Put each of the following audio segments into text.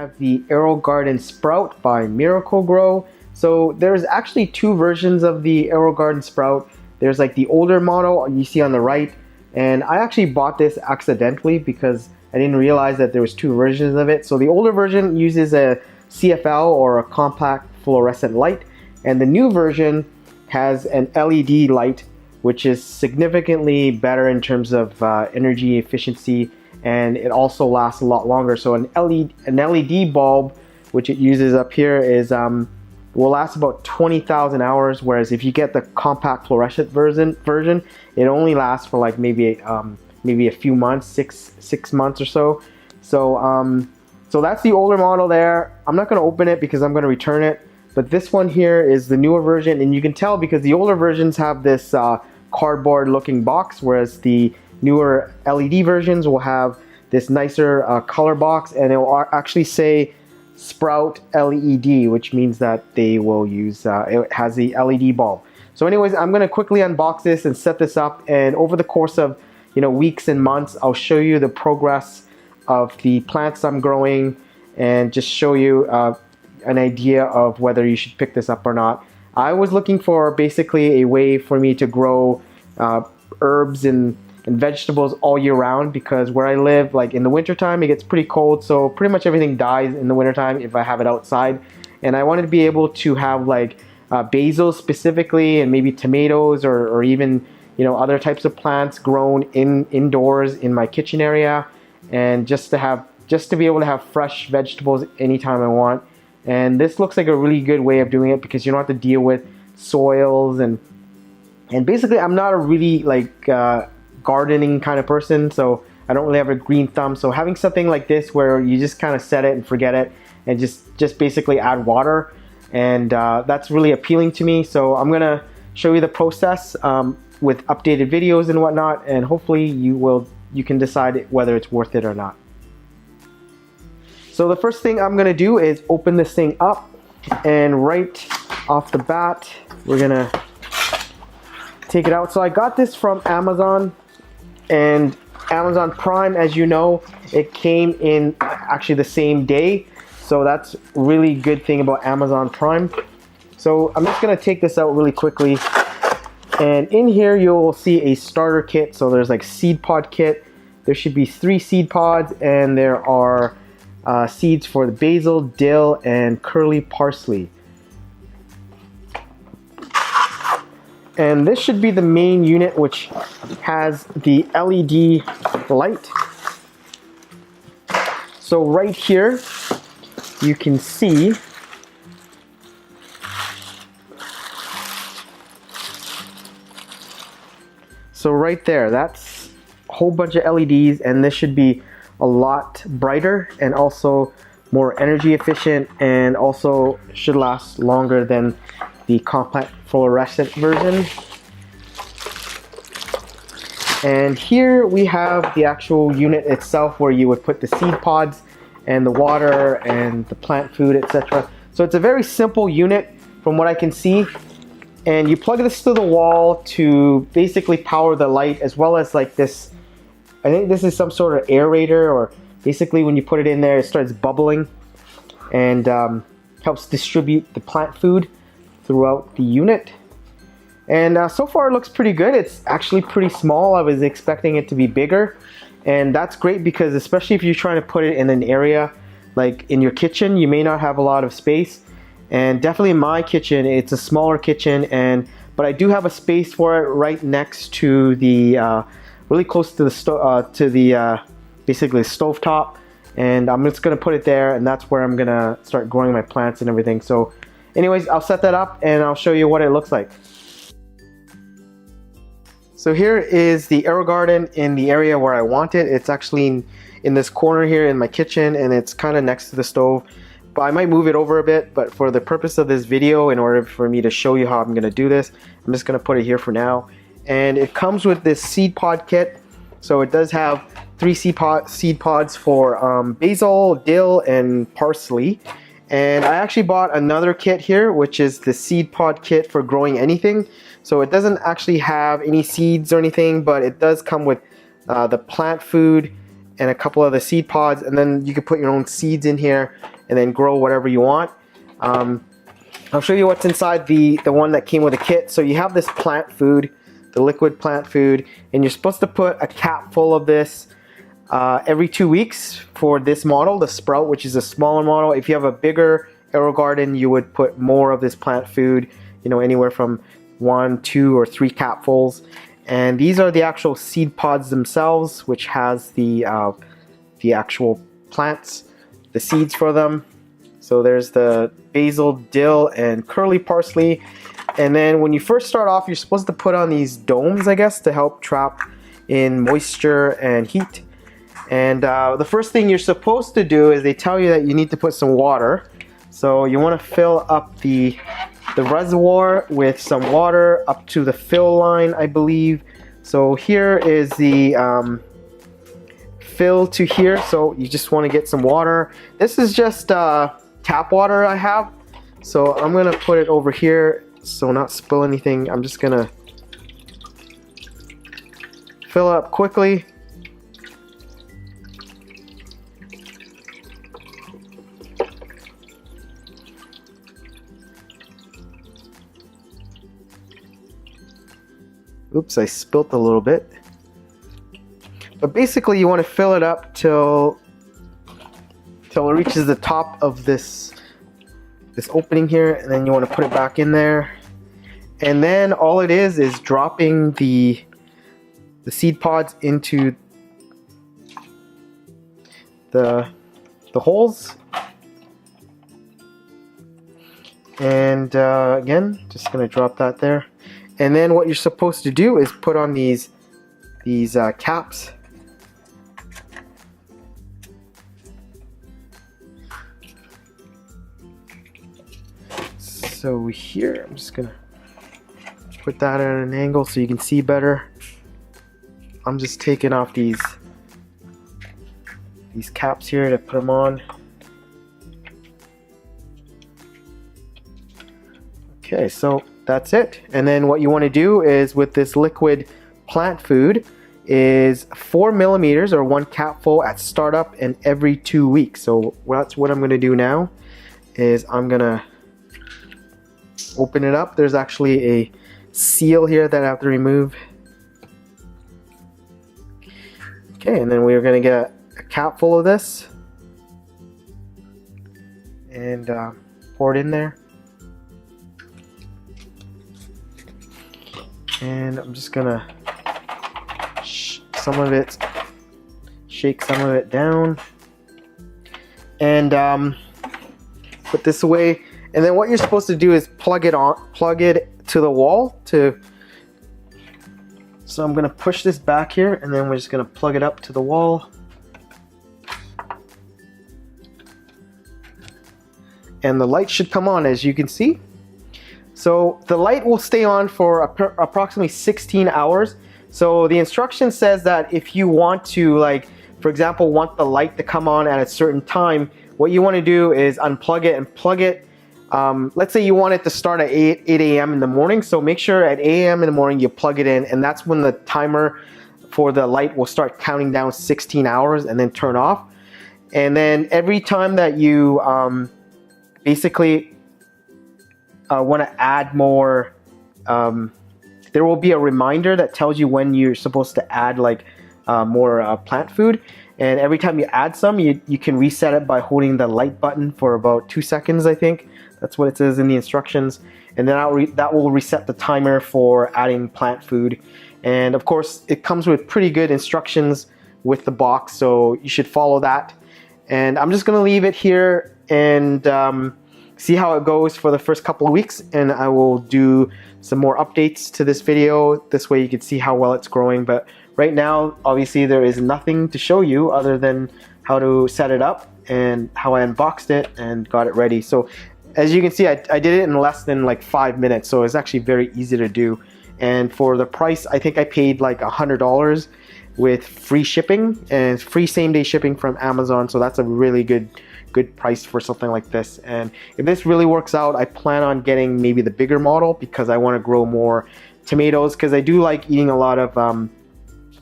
have the AeroGarden Sprout by Miracle-Gro. So there's actually two versions of the AeroGarden Sprout. There's like the older model you see on the right, and I actually bought this accidentally because I didn't realize that there was two versions of it. So the older version uses a CFL or a compact fluorescent light, and the new version has an LED light, which is significantly better in terms of energy efficiency, and it also lasts a lot longer. So an LED bulb, which it uses up here, is will last about 20,000 hours, whereas if you get the compact fluorescent version, it only lasts for like maybe a few months, six months or so. So that's the older model there. I'm not going to open it because I'm going to return it. But this one here is the newer version, and you can tell because the older versions have this cardboard looking box, whereas the newer LED versions will have this nicer color box, and it will actually say Sprout LED, which means that they will use, it has the LED bulb. So anyways, I'm going to quickly unbox this and set this up, and over the course of weeks and months, I'll show you the progress of the plants I'm growing and just show you an idea of whether you should pick this up or not. I was looking for basically a way for me to grow herbs and vegetables all year round, because where I live, like in the wintertime, it gets pretty cold, so pretty much everything dies in the wintertime if I have it outside. And I wanted to be able to have like basil specifically, and maybe tomatoes or even other types of plants grown indoors in my kitchen area, and just to be able to have fresh vegetables anytime I want. And this looks like a really good way of doing it because you don't have to deal with soils and basically I'm not a really like gardening kind of person, so I don't really have a green thumb. So having something like this where you just kind of set it and forget it and just basically add water, and that's really appealing to me. So I'm gonna show you the process with updated videos and whatnot, and hopefully you can decide whether it's worth it or not. So the first thing I'm gonna do is open this thing up, and right off the bat we're gonna take it out. So I got this from Amazon, and Amazon Prime, as you know, it came in actually the same day, so that's really good thing about Amazon Prime. So I'm just gonna take this out really quickly, and in here you'll see a starter kit. So there's like seed pod kit. There should be 3 seed pods, and there are seeds for the basil, dill, and curly parsley. And this should be the main unit, which has the LED light. So right here you can see right there, that's a whole bunch of LEDs, and this should be a lot brighter and also more energy efficient, and also should last longer than the compact fluorescent version. And here we have the actual unit itself, where you would put the seed pods and the water and the plant food, etc. So it's a very simple unit from what I can see, and you plug this to the wall to basically power the light, as well as like this, I think this is some sort of aerator, or basically when you put it in there it starts bubbling and helps distribute the plant food throughout the unit. And so far it looks pretty good. It's actually pretty small. I was expecting it to be bigger, and that's great because especially if you're trying to put it in an area like in your kitchen, you may not have a lot of space. And definitely in my kitchen, it's a smaller kitchen, but I do have a space for it right next to the really close to the basically stove top, and I'm just gonna put it there, and that's where I'm gonna start growing my plants and everything. So anyways, I'll set that up and I'll show you what it looks like. So here is the AeroGarden in the area where I want it. It's actually in this corner here in my kitchen, and it's kind of next to the stove. But I might move it over a bit, but for the purpose of this video, in order for me to show you how I'm gonna do this, I'm just gonna put it here for now. And it comes with this seed pod kit. So it does have 3 seed pods for basil, dill, and parsley. And I actually bought another kit here, which is the seed pod kit for growing anything. So it doesn't actually have any seeds or anything, but it does come with the plant food and a couple of the seed pods, and then you can put your own seeds in here. and then grow whatever you want. I'll show you what's inside the one that came with a kit. So you have this plant food, the liquid plant food, and you're supposed to put a cap full of this every 2 weeks for this model, the Sprout, which is a smaller model. If you have a bigger AeroGarden, you would put more of this plant food, you know, anywhere from 1, 2, or 3 capfuls. And these are the actual seed pods themselves, which has the actual plants, the seeds for them. So there's the basil, dill, and curly parsley. And then when you first start off, you're supposed to put on these domes, I guess, to help trap in moisture and heat. And the first thing you're supposed to do is they tell you that you need to put some water. So you want to fill up the reservoir with some water up to the fill line, I believe. So here is the fill to here. So you just want to get some water. This is just tap water I have. So I'm going to put it over here so not spill anything. I'm just going to fill up quickly. Oops, I spilt a little bit. But basically you want to fill it up till it reaches the top of this opening here, and then you want to put it back in there. And then all it is dropping the seed pods into the holes. And again, just gonna drop that there. And then what you're supposed to do is put on these caps. So here, I'm just gonna put that at an angle so you can see better. I'm just taking off these caps here to put them on. Okay, so that's it. And then what you want to do is with this liquid plant food is 4 millimeters or 1 capful at startup and every 2 weeks. So that's what I'm going to do now is I'm going to open it up. There's actually a seal here that I have to remove. Okay, and then we're going to get a cap full of this and pour it in there. And I'm just gonna shake some of it down and put this away. And then what you're supposed to do is plug it to the wall. So I'm gonna push this back here, and then we're just gonna plug it up to the wall. And the light should come on, as you can see. So the light will stay on for approximately 16 hours. So the instruction says that if you want to, like, for example, want the light to come on at a certain time, what you want to do is unplug it and plug it. Let's say you want it to start at 8 a.m. in the morning. So make sure at 8 a.m. in the morning you plug it in, and that's when the timer for the light will start counting down 16 hours and then turn off. And then every time that you basically want to add more, there will be a reminder that tells you when you're supposed to add like more plant food. And every time you add some, you can reset it by holding the light button for about 2 seconds, I think. That's what it says in the instructions. And then that will reset the timer for adding plant food. And of course, it comes with pretty good instructions with the box, so you should follow that. And I'm just gonna leave it here and see how it goes for the first couple of weeks, and I will do some more updates to this video. This way you can see how well it's growing. But right now, obviously, there is nothing to show you other than how to set it up and how I unboxed it and got it ready. So as you can see, I did it in less than like 5 minutes, so it's actually very easy to do. And for the price, I think I paid like $100 with free shipping and free same-day shipping from Amazon. So that's a really good price for something like this. And if this really works out, I plan on getting maybe the bigger model because I want to grow more tomatoes, because I do like eating a lot of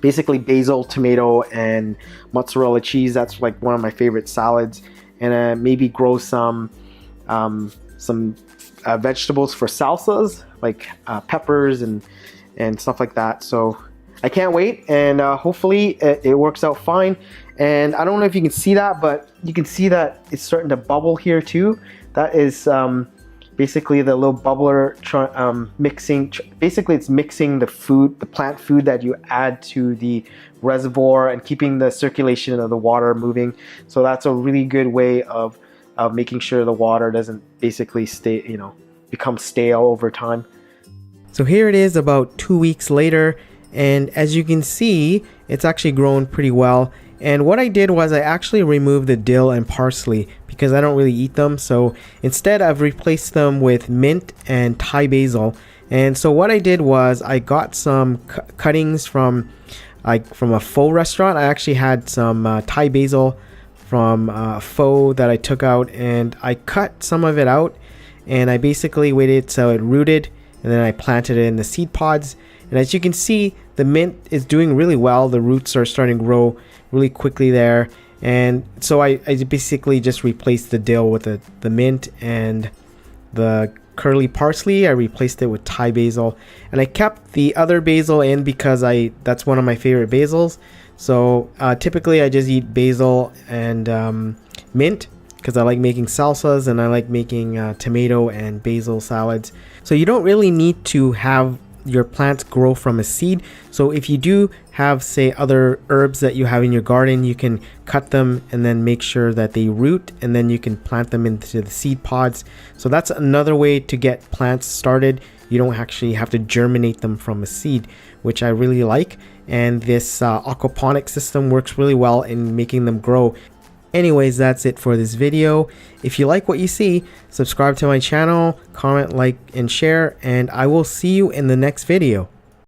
basically basil, tomato, and mozzarella cheese. That's like one of my favorite salads. and maybe grow some vegetables for salsas, like peppers and stuff like that. So I can't wait, and hopefully it works out fine. And I don't know if you can see that, but you can see that it's starting to bubble here too. That is basically the little bubbler mixing. Basically, it's mixing the food, the plant food that you add to the reservoir and keeping the circulation of the water moving. So that's a really good way of making sure the water doesn't basically become stale over time. So here it is about 2 weeks later, and as you can see, it's actually grown pretty well. And what I did was I actually removed the dill and parsley because I don't really eat them. So instead I've replaced them with mint and Thai basil. And so what I did was I got some cuttings from a pho restaurant. I actually had some Thai basil from pho that I took out, and I cut some of it out, and I basically waited so it rooted, and then I planted it in the seed pods. And as you can see, the mint is doing really well. The roots are starting to grow really quickly there. And so I basically just replaced the dill with the mint, and the curly parsley I replaced it with Thai basil, and I kept the other basil in because that's one of my favorite basils. So typically I just eat basil and mint because I like making salsas, and I like making tomato and basil salads. So you don't really need to have your plants grow from a seed. So if you do have, say, other herbs that you have in your garden, you can cut them and then make sure that they root, and then you can plant them into the seed pods. So that's another way to get plants started. You don't actually have to germinate them from a seed, which I really like. And this aquaponic system works really well in making them grow. Anyways, that's it for this video. If you like what you see, subscribe to my channel, comment, like, and share, and I will see you in the next video.